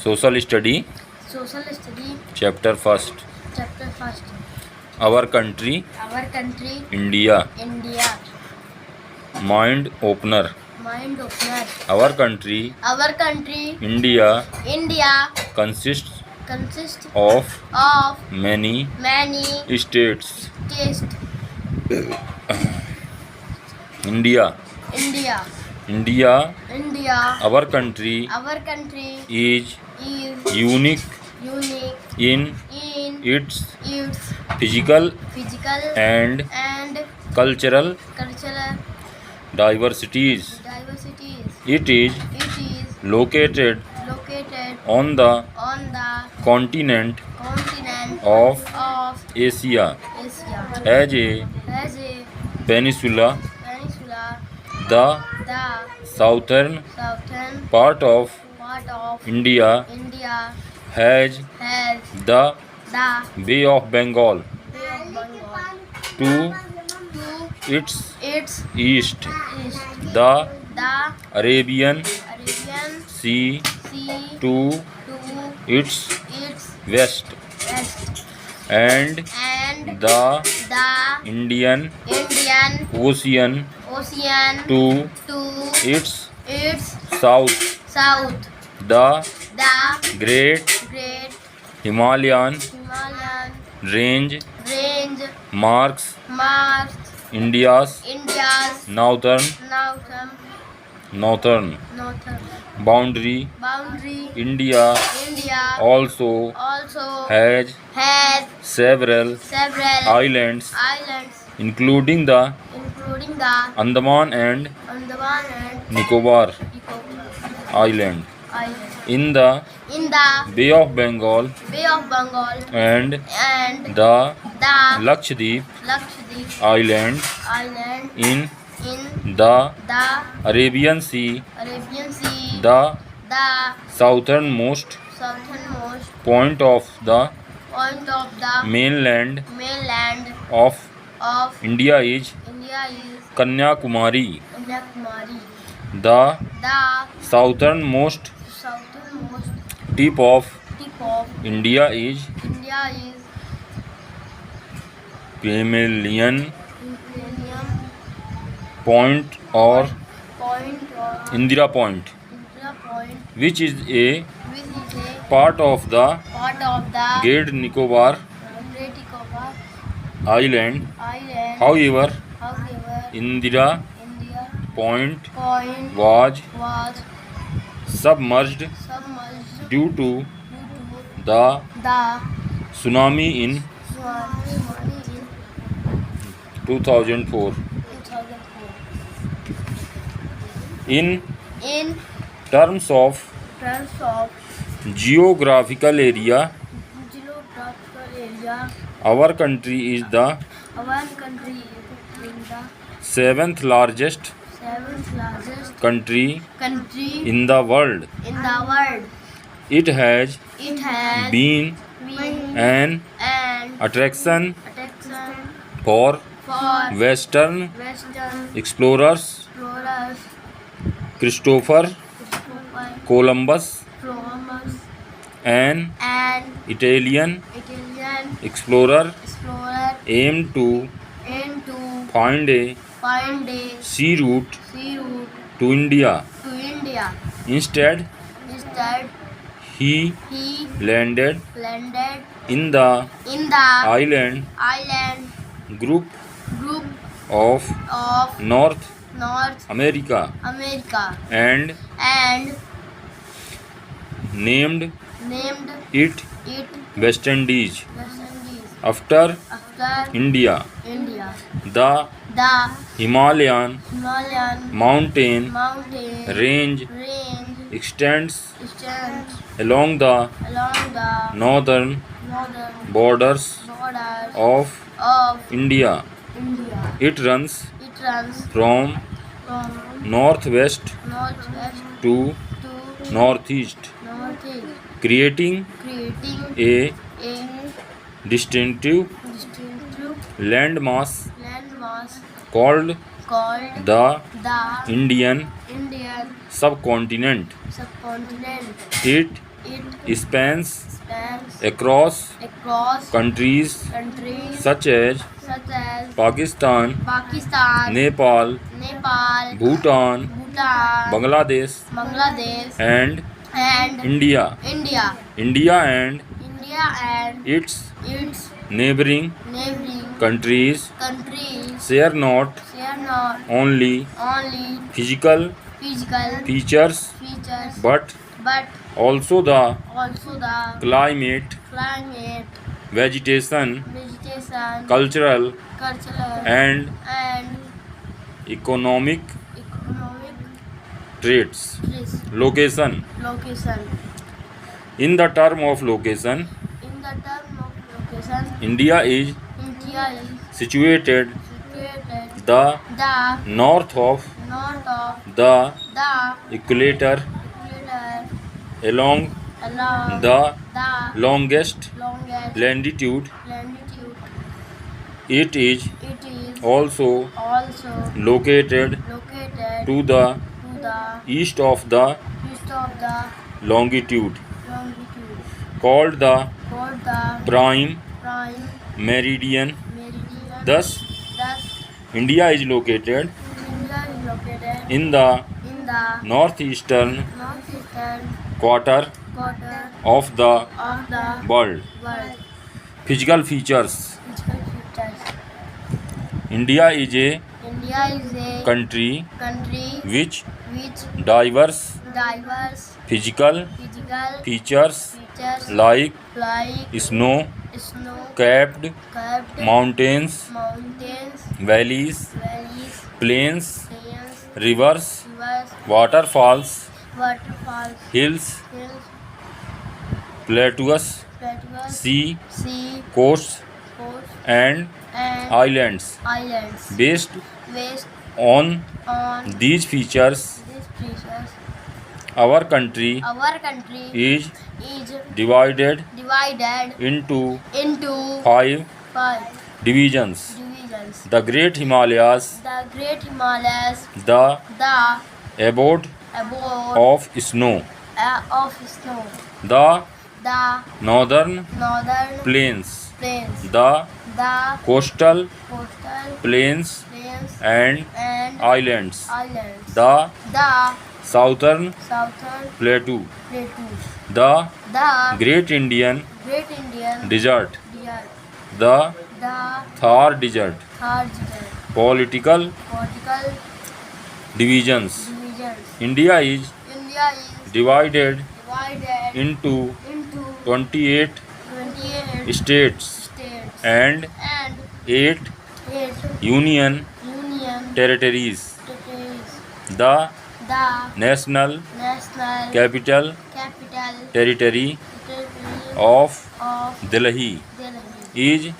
Social study, Social study, chapter first. chapter first. Our country, Our country, India. India. Mind opener. Mind opener. Our country, Our country, India, India, consists consists of of many many states. states. India, India, India, India. our country Our country is is unique unique in in its its physical physical and and cultural cultural diversities. diversities. It is It is located located on the on the continent continent of of Asia Asia. as a As a peninsula. peninsula, The the southern southern part of part of India India has has the the Bay of Bengal Bay of Bengal. to To its its east, east, the the Arabian Arabian Sea Sea to to its its west, west, and and the the Indian Indian Ocean Ocean to to its its south. south. The The Great Great Himalayan Himalayan Range Range marks marks India's India's northern northern boundary. boundary. India India also also has has several several islands, islands, including the including the Andaman and Andaman and Nicobar Nicobar Island. Islands. In the In the Bay of Bengal Bay of Bengal and and the the Lakshadweep Lakshadweep Island Island in in the the Arabian Sea, Arabian Sea, the the southernmost southernmost point of the point of the mainland mainland of of India is India is Kanyakumari. Kanyakumari. The The southernmost southernmost tip of tip of India is India is Pavilion Imperium Point or Point or Indira Point, Indira Point, which is a which is a part of the part of the Great Nicobar Great Nicobar Island. Island. However, However, Indira India Point Point was was submerged submerged due to due the to the tsunami in tsunami in 2004. 2004. In In terms of terms of geographical area, geographical area, our country is the our country is in the seventh largest seventh largest country country in the world. in the world. It has It has been been an an attraction attraction for for Western Western explorers. explorers, Christopher Christopher Columbus, Columbus, an and Italian Italian explorer, explorer aimed to aim to find a find a sea route sea route to India. to India. Instead, Instead, he he landed landed in the in the island island group group of of North North America America and and named named it it West Indies West Indies after after India. India. The The Himalayan Himalayan mountain mountain range range extends extends along the along the northern northern borders borders of of India. India. It runs It runs from from northwest northwest to to northeast, northeast, creating creating a a distinctive distinctive landmass landmass called called the the Indian Indian subcontinent. subcontinent. It It spans spans across across countries countries such as such as Pakistan, Pakistan, Nepal, Nepal, Bhutan, Bhutan, Bangladesh, Bangladesh, and and India. India. India and India and its its neighboring neighboring countries countries share not share not only only physical physical features features but but also the also the climate, climate, vegetation, vegetation, cultural, cultural, and and economic economic traits. risk. Location. Location. In the term of location, In the term of location, India is India is situated situated the the north of north of the the equator equator along along the the longest longest latitude. latitude. It is It is also also located located to the to the east of the east of the longitude, longitude, called the called the prime prime meridian. meridian. Thus, Thus, India is located India is located in the in the northeastern northeastern quarter quarter of the of the world. world. Physical features. Physical features. India is a India is a country country which with diverse diverse physical physical features features like like snow snow, capped capped mountains, mountains, valleys, valleys, plains, plains, rivers, rivers, waterfalls, waterfalls, hills, hills, plateaus, plateaus, sea, sea, coasts, coasts, and and islands. islands. Based Based on on these features, these features, our country our country is is divided divided into into 5 five divisions: divisions. the Great Himalayas, The Great Himalayas, the the abode abode of snow, of snow, the the northern northern plains, plains, the the coastal coastal plains plains, and and islands, islands, the the southern southern plateau, plateaus, the the Great Indian Great Indian Desert, desert, the the Thar Desert. Thar desert. Political Political divisions. divisions. India is India is divided divided into into 28 28 states states and and 8 8 union union territories. territories. The The national national capital territory of of Delhi Delhi is is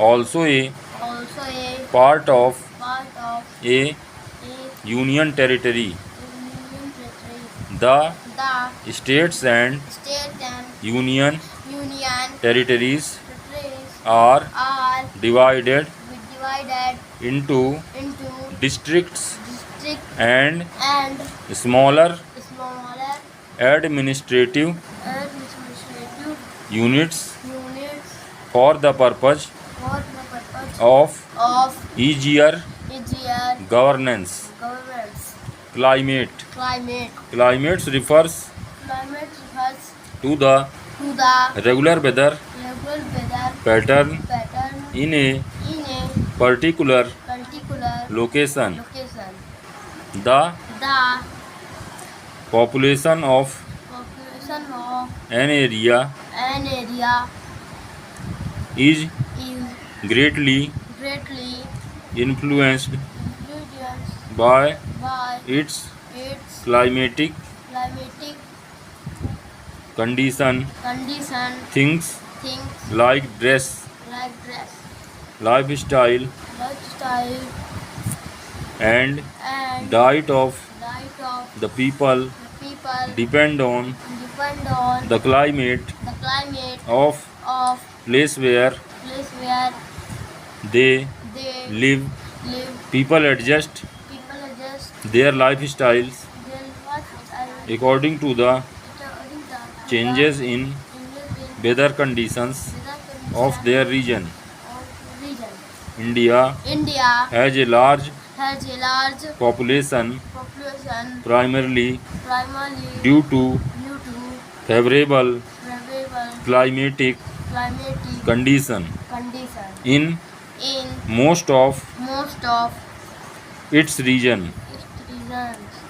also a also a part of part of a a union territory. union territory. The The states and state and union union territories territories are are divided divided into into districts districts and and smaller smaller administrative administrative units units for the purpose for the purpose of of easier easier governance. governance. Climate. Climate. Climate refers Climate refers to the to the regular weather regular weather pattern pattern in a in a particular particular location. location. The The population of population of an area an area is is greatly greatly influenced influenced by by its its climatic climatic condition. condition, Things things like dress, like dress, lifestyle, lifestyle, and and diet of diet of the people the people depend on depend on the climate the climate of of place where place where they they live. live. People adjust People adjust their lifestyles their lifestyle according to the according to changes in weather conditions of their region. India India has a large has a large population population primarily primarily due to due to favorable favorable climatic climatic condition conditions in in most of most of its region. its regions.